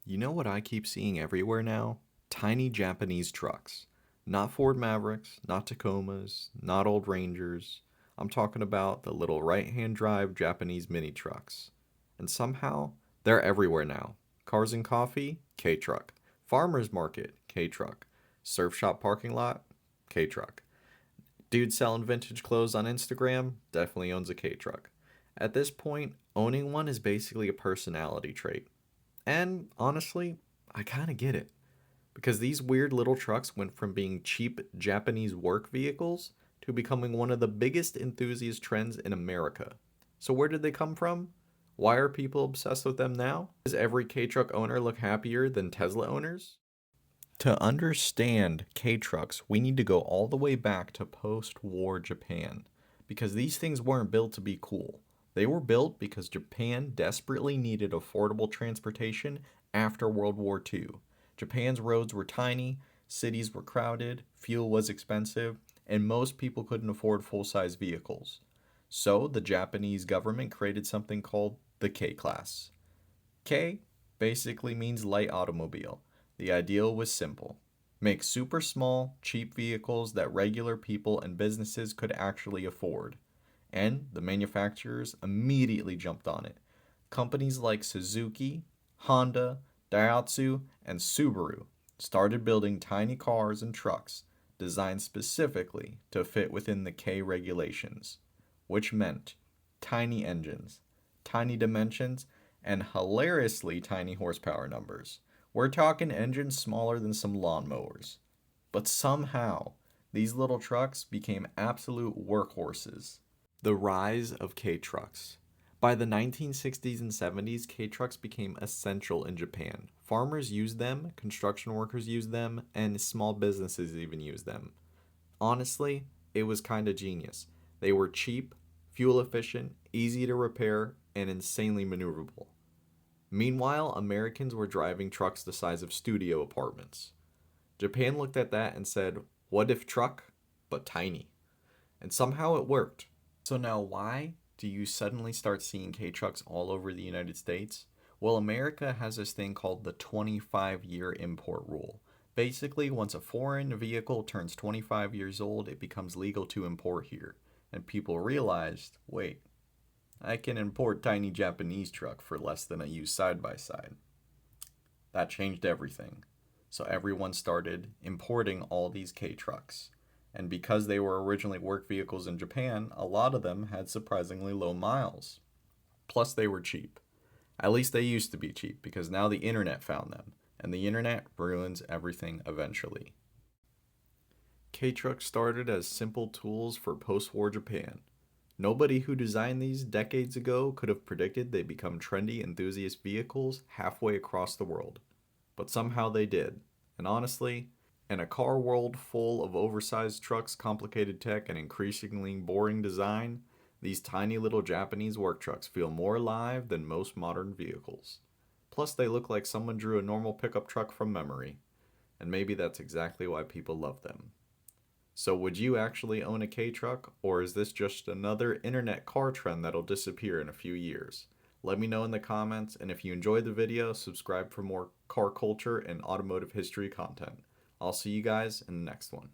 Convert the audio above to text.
You know what I keep seeing everywhere now? Tiny Japanese trucks. Not Ford Mavericks, not Tacomas, not old Rangers. I'm talking about the little right-hand drive Japanese mini trucks. And somehow, they're everywhere now. Cars and Coffee, K-Truck. Farmer's Market, K-Truck. Surf Shop Parking Lot, K-Truck. Dude selling vintage clothes on Instagram definitely owns a K-Truck. At this point, owning one is basically a personality trait. And honestly, I kind of get it. Because these weird little trucks went from being cheap Japanese work vehicles to becoming one of the biggest enthusiast trends in America. So, where did they come from? Why are people obsessed with them now? Does every K truck owner look happier than Tesla owners? To understand K trucks, we need to go all the way back to post war Japan. Because these things weren't built to be cool. They were built because Japan desperately needed affordable transportation after World War II. Japan's roads were tiny, cities were crowded, fuel was expensive, and most people couldn't afford full size vehicles. So the Japanese government created something called the K class. K basically means light automobile. The ideal was simple: make super small, cheap vehicles that regular people and businesses could actually afford. And the manufacturers immediately jumped on it. Companies like Suzuki, Honda, Daihatsu, and Subaru started building tiny cars and trucks designed specifically to fit within the K regulations, which meant tiny engines, tiny dimensions, and hilariously tiny horsepower numbers. We're talking engines smaller than some lawnmowers. But somehow, these little trucks became absolute workhorses. The rise of K trucks. By the 1960s and 70s, K trucks became essential in Japan. Farmers used them, construction workers used them, and small businesses even used them. Honestly, it was kind of genius. They were cheap, fuel efficient, easy to repair, and insanely maneuverable. Meanwhile, Americans were driving trucks the size of studio apartments. Japan looked at that and said, what if truck, but tiny? And somehow it worked. So now why do you suddenly start seeing K trucks all over the United States? Well, America has this thing called the 25-year import rule. Basically, once a foreign vehicle turns 25 years old, it becomes legal to import here. And people realized, wait, I can import tiny Japanese truck for less than a used side by side. That changed everything. So everyone started importing all these K trucks. And because they were originally work vehicles in Japan, a lot of them had surprisingly low miles. Plus, they were cheap. At least they used to be cheap because now the internet found them. And the internet ruins everything eventually. K trucks started as simple tools for post war Japan. Nobody who designed these decades ago could have predicted they'd become trendy enthusiast vehicles halfway across the world. But somehow they did. And honestly, in a car world full of oversized trucks, complicated tech, and increasingly boring design, these tiny little Japanese work trucks feel more alive than most modern vehicles. Plus, they look like someone drew a normal pickup truck from memory. And maybe that's exactly why people love them. So, would you actually own a K truck, or is this just another internet car trend that'll disappear in a few years? Let me know in the comments, and if you enjoyed the video, subscribe for more car culture and automotive history content. I'll see you guys in the next one.